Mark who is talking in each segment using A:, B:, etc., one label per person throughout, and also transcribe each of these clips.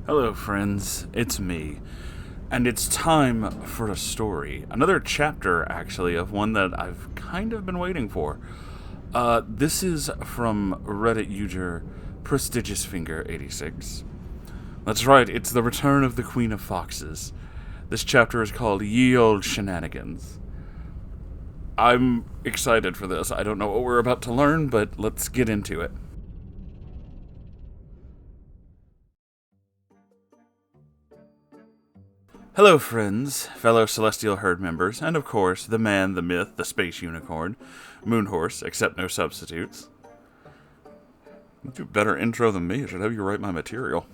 A: Hello, friends. It's me. And it's time for a story. Another chapter, actually, of one that I've kind of been waiting for. This is from Reddit user PrestigiousFinger86. That's right, it's the return of the Queen of Foxes. This chapter is called Ye Olde Shenanigans. I'm excited for this. I don't know what we're about to learn, but let's get into it. Hello, friends, fellow Celestial Herd members, and of course, the man, the myth, the space unicorn, Moonhorse, except no substitutes. You do a better intro than me. I should have you write my material.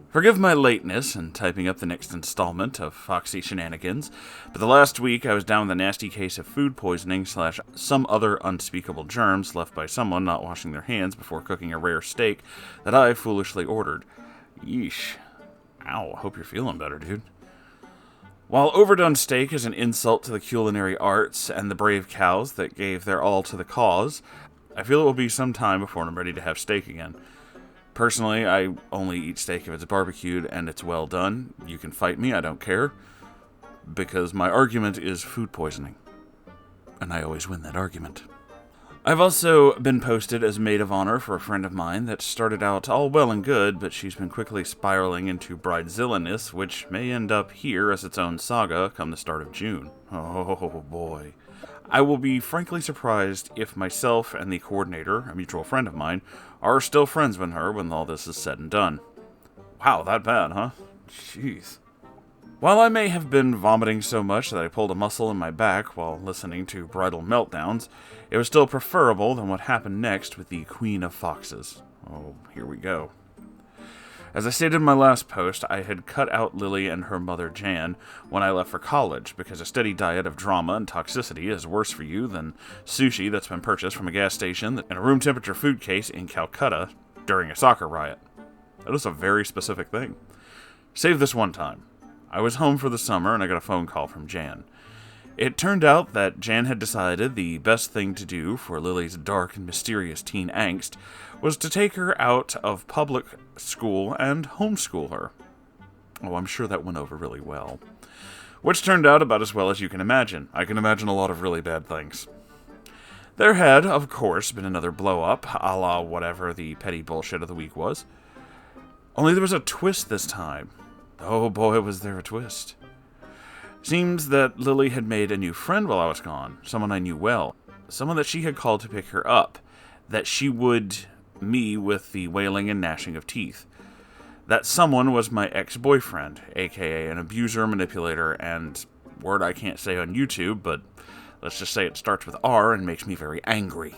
A: Forgive my lateness in typing up the next installment of Foxy Shenanigans, but the last week I was down with a nasty case of food poisoning / some other unspeakable germs left by someone not washing their hands before cooking a rare steak that I foolishly ordered. Yeesh. Ow, hope you're feeling better, dude. While overdone steak is an insult to the culinary arts and the brave cows that gave their all to the cause, I feel it will be some time before I'm ready to have steak again. Personally, I only eat steak if it's barbecued and it's well done. You can fight me, I don't care, because my argument is food poisoning. And I always win that argument. I've also been posted as maid of honor for a friend of mine that started out all well and good, but she's been quickly spiraling into Bridezillaness, which may end up here as its own saga come the start of June. Oh boy. I will be frankly surprised if myself and the coordinator, a mutual friend of mine, are still friends with her when all this is said and done. Wow, that bad, huh? Jeez. While I may have been vomiting so much that I pulled a muscle in my back while listening to bridal meltdowns, it was still preferable than what happened next with the Queen of Foxes. Oh, here we go. As I stated in my last post, I had cut out Lily and her mother Jan when I left for college because a steady diet of drama and toxicity is worse for you than sushi that's been purchased from a gas station in a room temperature food case in Calcutta during a soccer riot. That is a very specific thing. Save this one time. I was home for the summer and I got a phone call from Jan. It turned out that Jan had decided the best thing to do for Lily's dark and mysterious teen angst was to take her out of public school and homeschool her. Oh, I'm sure that went over really well. Which turned out about as well as you can imagine. I can imagine a lot of really bad things. There had, of course, been another blow-up, a la whatever the petty bullshit of the week was. Only there was a twist this time. Oh boy, was there a twist. Seems that Lily had made a new friend while I was gone, someone I knew well, someone that she had called to pick her up, that she would me with the wailing and gnashing of teeth. That someone was my ex-boyfriend, aka an abuser, manipulator, and word I can't say on YouTube, but let's just say it starts with R and makes me very angry.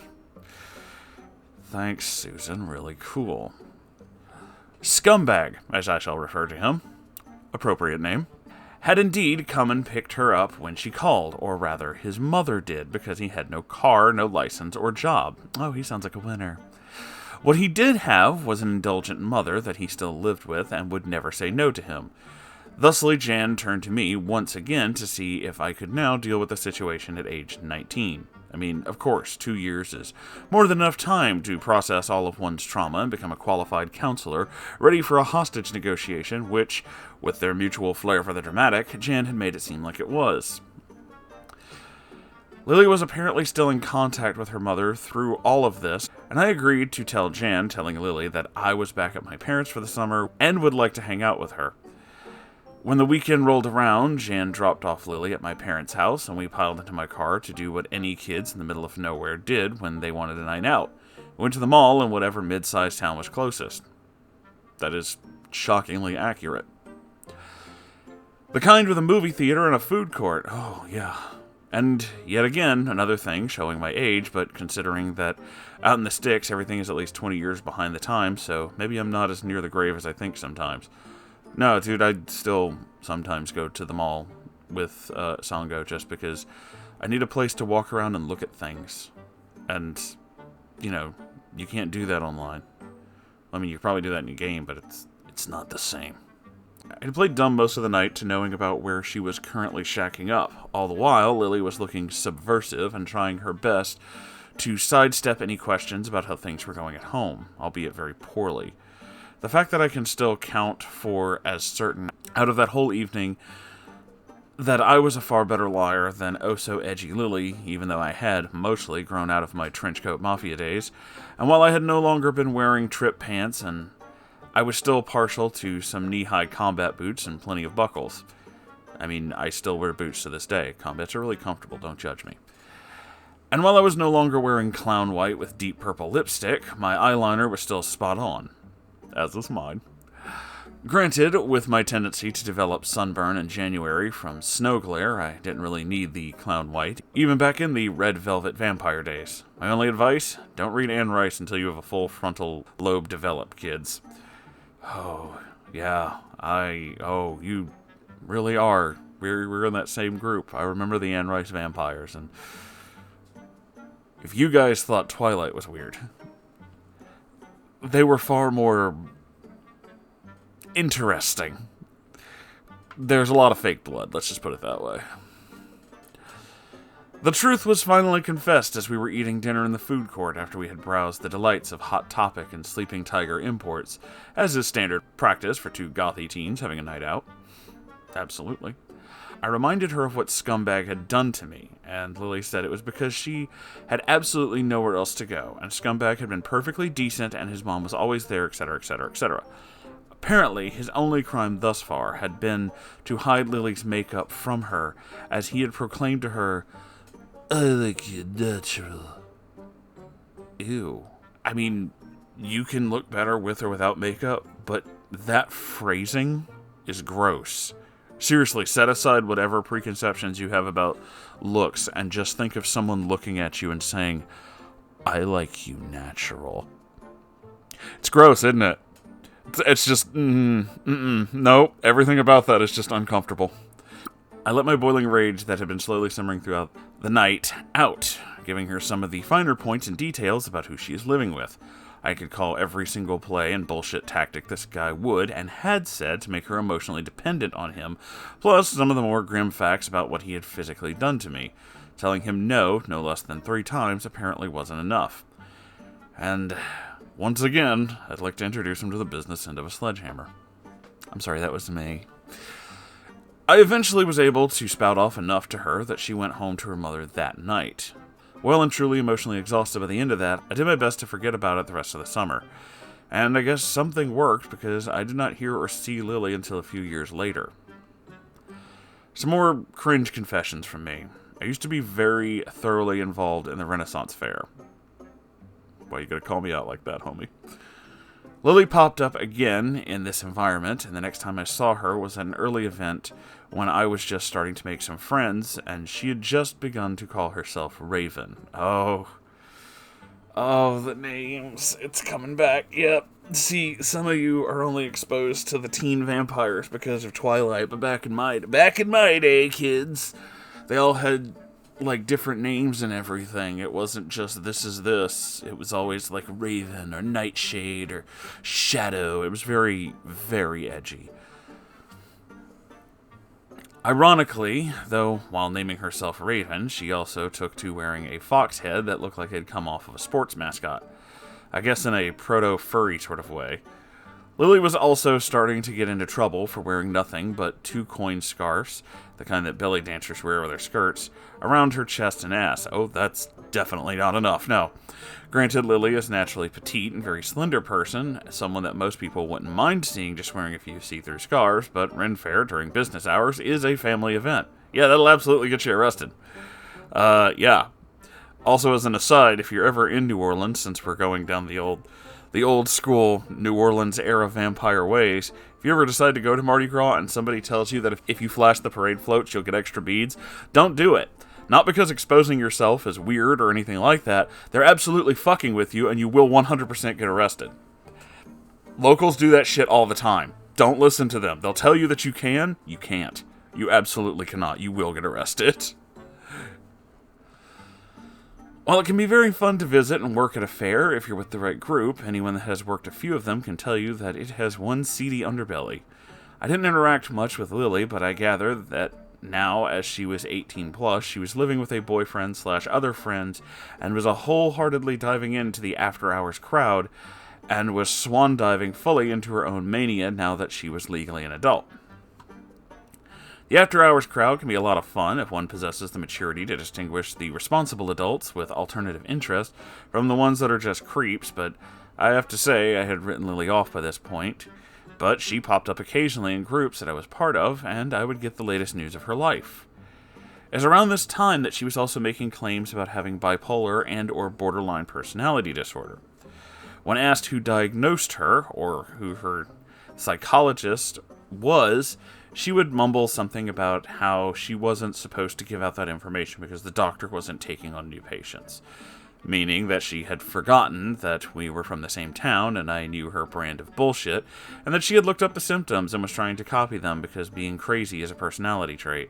A: Thanks, Susan, really cool. Scumbag, as I shall refer to him, appropriate name, had indeed come and picked her up when she called, or rather, his mother did, because he had no car, no license, or job. Oh, he sounds like a winner. What he did have was an indulgent mother that he still lived with and would never say no to him. Thusly, Jan turned to me once again to see if I could now deal with the situation at age 19. I mean, of course, 2 years is more than enough time to process all of one's trauma and become a qualified counselor, ready for a hostage negotiation, which, with their mutual flair for the dramatic, Jan had made it seem like it was. Lily was apparently still in contact with her mother through all of this, and I agreed to tell Jan, telling Lily that I was back at my parents' for the summer and would like to hang out with her. When the weekend rolled around, Jan dropped off Lily at my parents' house, and we piled into my car to do what any kids in the middle of nowhere did when they wanted a night out. We went to the mall in whatever mid-sized town was closest. That is shockingly accurate. The kind with a movie theater and a food court. Oh, yeah. And yet again, another thing showing my age, but considering that out in the sticks, everything is at least 20 years behind the times, so maybe I'm not as near the grave as I think sometimes. No, dude, I still sometimes go to the mall with Sango just because I need a place to walk around and look at things. And, you know, you can't do that online. I mean, you can probably do that in your game, but it's not the same. I had played dumb most of the night to knowing about where she was currently shacking up. All the while, Lily was looking subversive and trying her best to sidestep any questions about how things were going at home, albeit very poorly. The fact that I can still count for as certain out of that whole evening that I was a far better liar than oh-so-edgy Lily, even though I had mostly grown out of my trenchcoat mafia days, and while I had no longer been wearing trip pants, and I was still partial to some knee-high combat boots and plenty of buckles. I mean, I still wear boots to this day. Combats are really comfortable, don't judge me. And while I was no longer wearing clown white with deep purple lipstick, my eyeliner was still spot on, as was mine. Granted, with my tendency to develop sunburn in January from snow glare, I didn't really need the clown white, even back in the red velvet vampire days. My only advice, don't read Anne Rice until you have a full frontal lobe developed, kids. Oh, yeah, you really are. We're in that same group. I remember the Anne Rice vampires, and if you guys thought Twilight was weird, they were far more interesting. There's a lot of fake blood, let's just put it that way. The truth was finally confessed as we were eating dinner in the food court after we had browsed the delights of Hot Topic and Sleeping Tiger imports, as is standard practice for two gothy teens having a night out. Absolutely. I reminded her of what Scumbag had done to me, and Lily said it was because she had absolutely nowhere else to go, and Scumbag had been perfectly decent and his mom was always there, etc., etc., etc. Apparently, his only crime thus far had been to hide Lily's makeup from her, as he had proclaimed to her, "I like you natural." Ew. I mean, you can look better with or without makeup, but that phrasing is gross. Seriously, set aside whatever preconceptions you have about looks and just think of someone looking at you and saying, "I like you natural." It's gross, isn't it? It's just, no, everything about that is just uncomfortable. I let my boiling rage that had been slowly simmering throughout the night out, giving her some of the finer points and details about who she is living with. I could call every single play and bullshit tactic this guy would and had said to make her emotionally dependent on him, plus some of the more grim facts about what he had physically done to me. Telling him no less than 3 times apparently wasn't enough. And once again, I'd like to introduce him to the business end of a sledgehammer. I'm sorry, that was me. I eventually was able to spout off enough to her that she went home to her mother that night. Well and truly emotionally exhausted by the end of that, I did my best to forget about it the rest of the summer. And I guess something worked because I did not hear or see Lily until a few years later. Some more cringe confessions from me. I used to be very thoroughly involved in the Renaissance Fair. Why you gotta call me out like that, homie? Lily popped up again in this environment, and the next time I saw her was at an early event when I was just starting to make some friends, and she had just begun to call herself Raven. Oh, the names. It's coming back. Yep. See, some of you are only exposed to the teen vampires because of Twilight, but back in my day, kids, they all had like different names and everything. It wasn't just this is this. It was always like Raven or Nightshade or Shadow. It was very, very edgy. Ironically, though, while naming herself Raven, she also took to wearing a fox head that looked like it had come off of a sports mascot. I guess in a proto-furry sort of way. Lily was also starting to get into trouble for wearing nothing but 2 coin scarves, the kind that belly dancers wear with their skirts, around her chest and ass. Oh, that's definitely not enough, no. Granted, Lily is naturally petite and very slender person, someone that most people wouldn't mind seeing just wearing a few see-through scarves, but Ren Fair during business hours is a family event. Yeah, that'll absolutely get you arrested. Yeah. Also, as an aside, if you're ever in New Orleans, since we're going down the old school New Orleans era vampire ways, if you ever decide to go to Mardi Gras and somebody tells you that if you flash the parade floats you'll get extra beads, don't do it. Not because exposing yourself is weird or anything like that. They're absolutely fucking with you and you will 100% get arrested. Locals do that shit all the time. Don't listen to them. They'll tell you that you can. You can't. You absolutely cannot. You will get arrested. While it can be very fun to visit and work at a fair if you're with the right group, anyone that has worked a few of them can tell you that it has one seedy underbelly. I didn't interact much with Lily, but I gather that now, as she was 18 plus, she was living with a boyfriend/other friends and was wholeheartedly diving into the after-hours crowd, and was swan diving fully into her own mania now that she was legally an adult. The after-hours crowd can be a lot of fun if one possesses the maturity to distinguish the responsible adults with alternative interest from the ones that are just creeps, but I have to say I had written Lily off by this point, but she popped up occasionally in groups that I was part of, and I would get the latest news of her life. It was around this time that she was also making claims about having bipolar and or borderline personality disorder. When asked who diagnosed her, or who her psychologist was, she would mumble something about how she wasn't supposed to give out that information because the doctor wasn't taking on new patients. Meaning that she had forgotten that we were from the same town and I knew her brand of bullshit, and that she had looked up the symptoms and was trying to copy them because being crazy is a personality trait.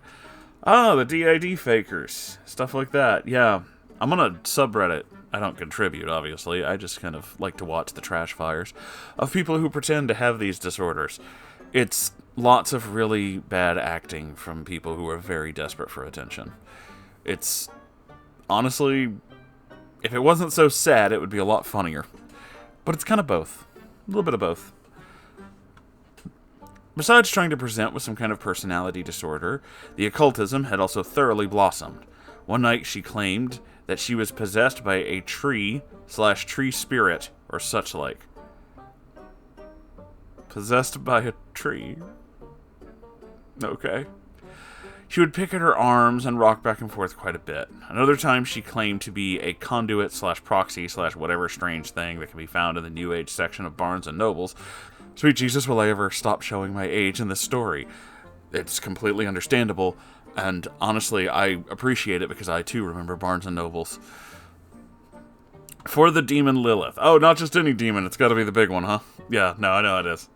A: Oh, the DID fakers. Stuff like that. Yeah. I'm on a subreddit. I don't contribute, obviously. I just kind of like to watch the trash fires of people who pretend to have these disorders. It's lots of really bad acting from people who are very desperate for attention. It's honestly, if it wasn't so sad, it would be a lot funnier. But it's kind of both. A little bit of both. Besides trying to present with some kind of personality disorder, the occultism had also thoroughly blossomed. One night she claimed that she was possessed by a tree/tree spirit, or such like. Possessed by a tree? Okay. She would pick at her arms and rock back and forth quite a bit. Another time she claimed to be a conduit/proxy/whatever strange thing that can be found in the New Age section of Barnes & Noble's. Sweet Jesus, will I ever stop showing my age in this story? It's completely understandable, and honestly, I appreciate it because I too remember Barnes & Noble's. For the demon Lilith. Oh, not just any demon, it's gotta be the big one, huh? Yeah, no, I know it is.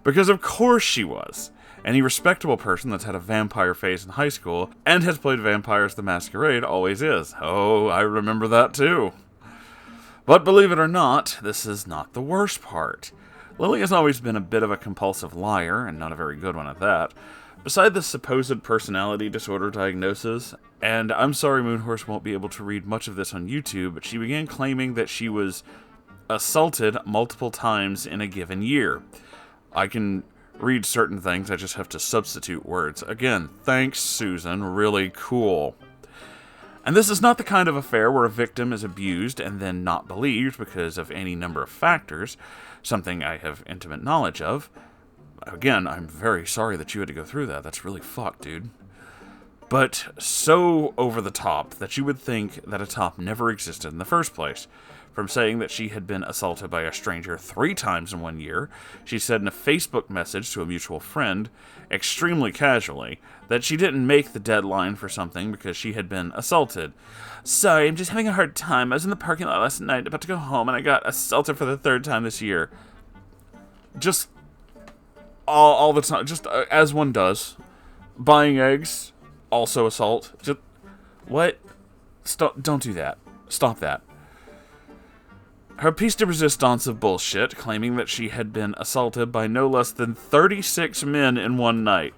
A: Because of course she was. Any respectable person that's had a vampire phase in high school and has played Vampires the Masquerade always is. Oh, I remember that too. But believe it or not, this is not the worst part. Lily has always been a bit of a compulsive liar, and not a very good one at that. Beside the supposed personality disorder diagnosis, and I'm sorry Moonhorse won't be able to read much of this on YouTube, but she began claiming that she was assaulted multiple times in a given year. I can read certain things, I just have to substitute words. Again, thanks, Susan, really cool. And this is not the kind of affair where a victim is abused and then not believed because of any number of factors, something I have intimate knowledge of. Again, I'm very sorry that you had to go through that. That's really fucked, dude. But so over the top that you would think that a top never existed in the first place. From saying that she had been assaulted by a stranger 3 times in 1 year, she said in a Facebook message to a mutual friend, extremely casually, that she didn't make the deadline for something because she had been assaulted. Sorry, I'm just having a hard time. I was in the parking lot last night about to go home and I got assaulted for the 3rd time this year. Just all the time, just as one does. Buying eggs, also assault. Just, what? Stop, don't do that. Stop that. Her piece de resistance of bullshit, claiming that she had been assaulted by no less than 36 men in one night.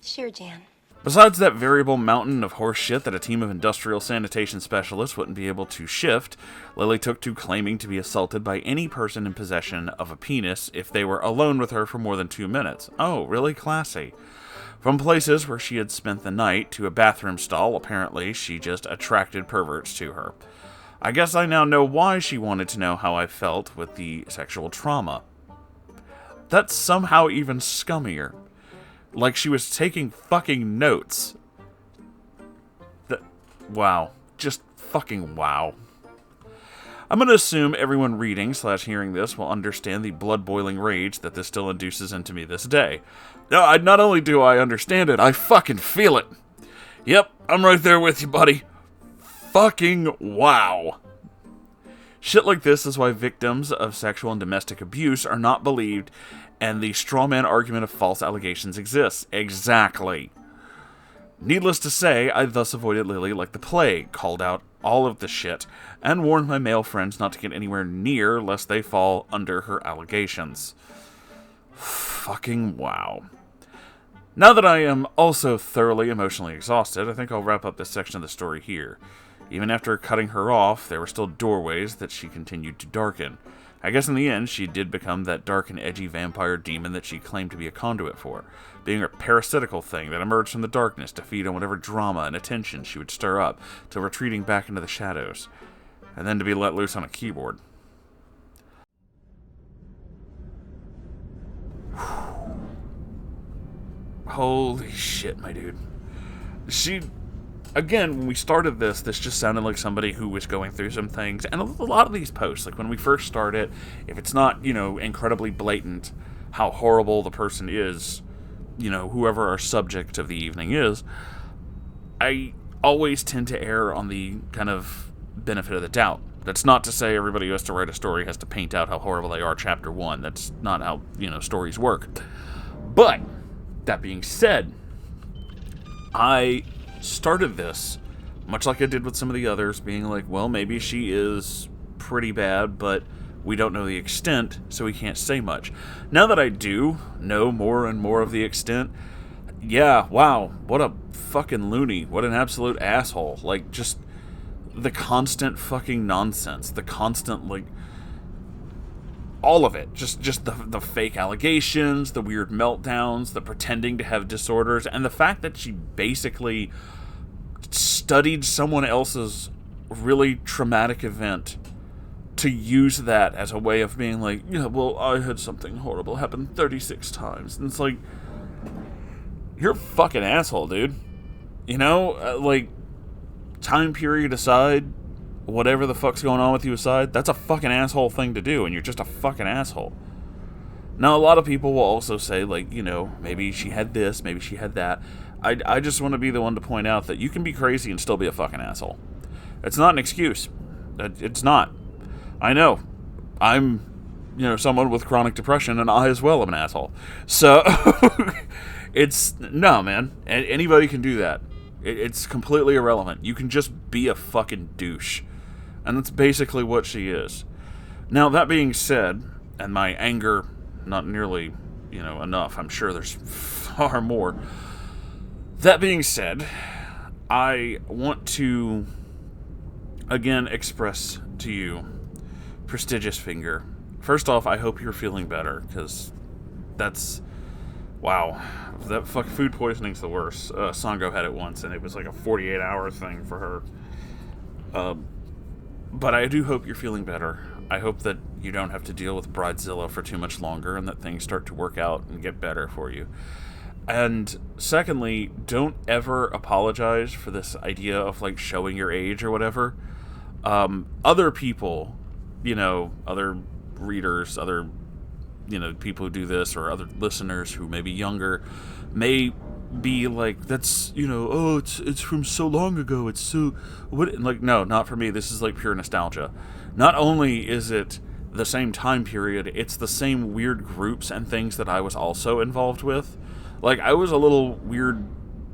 B: Sure, Jan.
A: Besides that variable mountain of horse shit that a team of industrial sanitation specialists wouldn't be able to shift, Lily took to claiming to be assaulted by any person in possession of a penis if they were alone with her for more than 2 minutes. Oh, really classy. From places where she had spent the night to a bathroom stall, apparently she just attracted perverts to her. I guess I now know why she wanted to know how I felt with the sexual trauma. That's somehow even scummier. Like she was taking fucking notes. Wow. Just fucking wow. I'm going to assume everyone reading/hearing this will understand the blood-boiling rage that this still induces into me this day. No, not only do I understand it, I fucking feel it. Yep, I'm right there with you, buddy. Fucking wow. Shit like this is why victims of sexual and domestic abuse are not believed and the straw man argument of false allegations exists. Exactly. Needless to say, I thus avoided Lily like the plague, called out all of the shit, and warned my male friends not to get anywhere near lest they fall under her allegations. Fucking wow. Now that I am also thoroughly emotionally exhausted, I think I'll wrap up this section of the story here. Even after cutting her off, there were still doorways that she continued to darken. I guess in the end, she did become that dark and edgy vampire demon that she claimed to be a conduit for, being a parasitical thing that emerged from the darkness to feed on whatever drama and attention she would stir up, till retreating back into the shadows, and then to be let loose on a keyboard. Holy shit, my dude. She... Again, when we started this just sounded like somebody who was going through some things. And a lot of these posts, like when we first started, if it's not, incredibly blatant how horrible the person is, whoever our subject of the evening is, I always tend to err on the kind of benefit of the doubt. That's not to say everybody who has to write a story has to paint out how horrible they are chapter 1. That's not how, stories work. But, that being said, I started this, much like I did with some of the others, being like, well, maybe she is pretty bad, but we don't know the extent, so we can't say much. Now that I do know more and more of the extent, yeah, wow, what a fucking loony, what an absolute asshole. Like, just the constant fucking nonsense, the constant, like, all of it, just the fake allegations, the weird meltdowns, the pretending to have disorders, and the fact that she basically studied someone else's really traumatic event to use that as a way of being like, yeah, well, I had something horrible happen 36 times. And it's like, you're a fucking asshole, dude. Like, time period aside, whatever the fuck's going on with you aside, that's a fucking asshole thing to do, and you're just a fucking asshole. Now, a lot of people will also say, like, maybe she had this, maybe she had that. I just want to be the one to point out that you can be crazy and still be a fucking asshole. It's not an excuse. It's not. I know. I'm, someone with chronic depression, and I as well am an asshole. So, no, man. Anybody can do that. It's completely irrelevant. You can just be a fucking douche. And that's basically what she is. Now, that being said, and my anger, not nearly, enough. I'm sure there's far more. That being said, I want to, again, express to you, prestigious finger. First off, I hope you're feeling better, because that's... Wow, that fuck food poisoning's the worst. Sango had it once, and it was like a 48-hour thing for her. But I do hope you're feeling better. I hope that you don't have to deal with Bridezilla for too much longer, and that things start to work out and get better for you. And secondly, don't ever apologize for this idea of, like, showing your age or whatever. Other people, other readers, other people who do this, or other listeners who may be younger, may be like, that's, oh, it's from so long ago, it's so, what, like, no, not for me, this is, like, pure nostalgia. Not only is it the same time period, it's the same weird groups and things that I was also involved with. Like, I was a little weird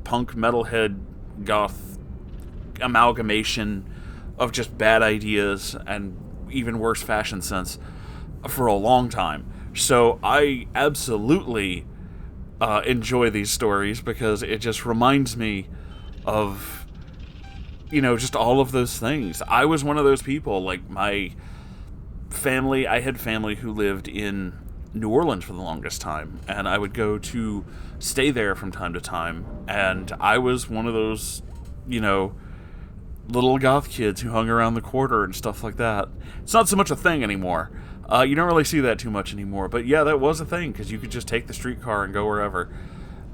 A: punk metalhead goth amalgamation of just bad ideas and even worse fashion sense for a long time. So I absolutely enjoy these stories, because it just reminds me of, just all of those things. I was one of those people. Like, my family, I had family who lived in New Orleans for the longest time, and I would go to stay there from time to time, and I was one of those, little goth kids who hung around the quarter and stuff like that. It's not so much a thing anymore. You don't really see that too much anymore, but yeah, that was a thing, because you could just take the streetcar and go wherever.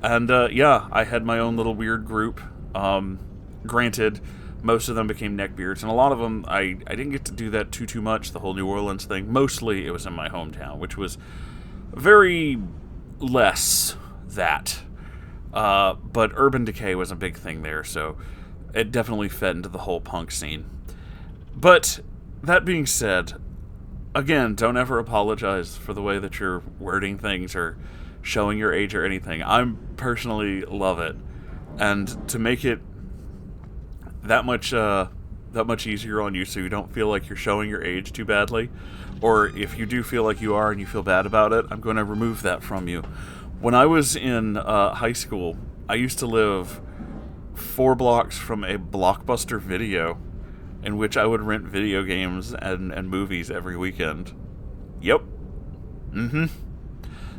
A: And yeah, I had my own little weird group. Granted, most of them became neckbeards, and a lot of them, I didn't get to do that too much, the whole New Orleans thing. Mostly it was in my hometown, which was very less that. But urban decay was a big thing there, so it definitely fed into the whole punk scene. But that being said, again, don't ever apologize for the way that you're wording things or showing your age or anything. I personally love it. And to make it that much easier on you, so you don't feel like you're showing your age too badly, or if you do feel like you are and you feel bad about it, I'm going to remove that from you. When I was in high school, I used to live 4 blocks from a Blockbuster Video, in which I would rent video games and movies every weekend. Yep. Mm-hmm.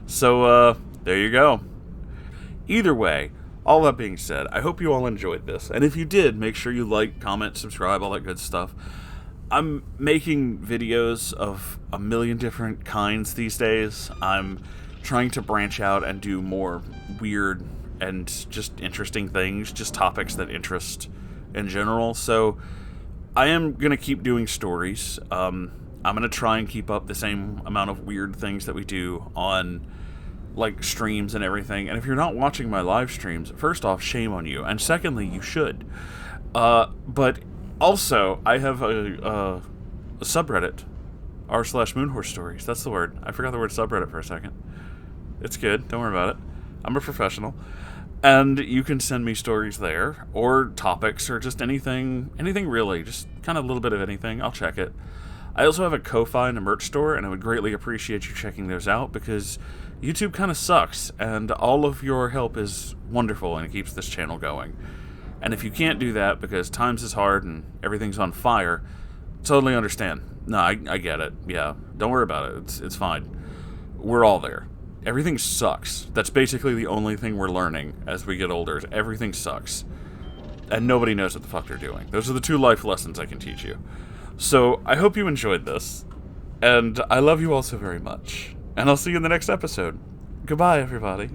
A: So, there you go. Either way, all that being said, I hope you all enjoyed this. And if you did, make sure you like, comment, subscribe, all that good stuff. I'm making videos of a million different kinds these days. I'm trying to branch out and do more weird and just interesting things, just topics that interest in general. So I am going to keep doing stories. I'm going to try and keep up the same amount of weird things that we do on like streams and everything. And if you're not watching my live streams, first off, shame on you. And secondly, you should. But also, I have a subreddit, r/Moonhorse stories. That's the word. I forgot the word subreddit for a second. It's good. Don't worry about it. I'm a professional. And you can send me stories there, or topics, or just anything really. Just kind of a little bit of anything. I'll check it. I also have a Ko-Fi and a merch store, and I would greatly appreciate you checking those out, because YouTube kind of sucks, and all of your help is wonderful, and it keeps this channel going. And if you can't do that because times is hard and everything's on fire, totally understand. No, I get it. Yeah, don't worry about it. It's fine. We're all there. Everything sucks. That's basically the only thing we're learning as we get older. Is everything sucks. And nobody knows what the fuck they're doing. Those are the 2 life lessons I can teach you. So, I hope you enjoyed this. And I love you all so very much. And I'll see you in the next episode. Goodbye, everybody.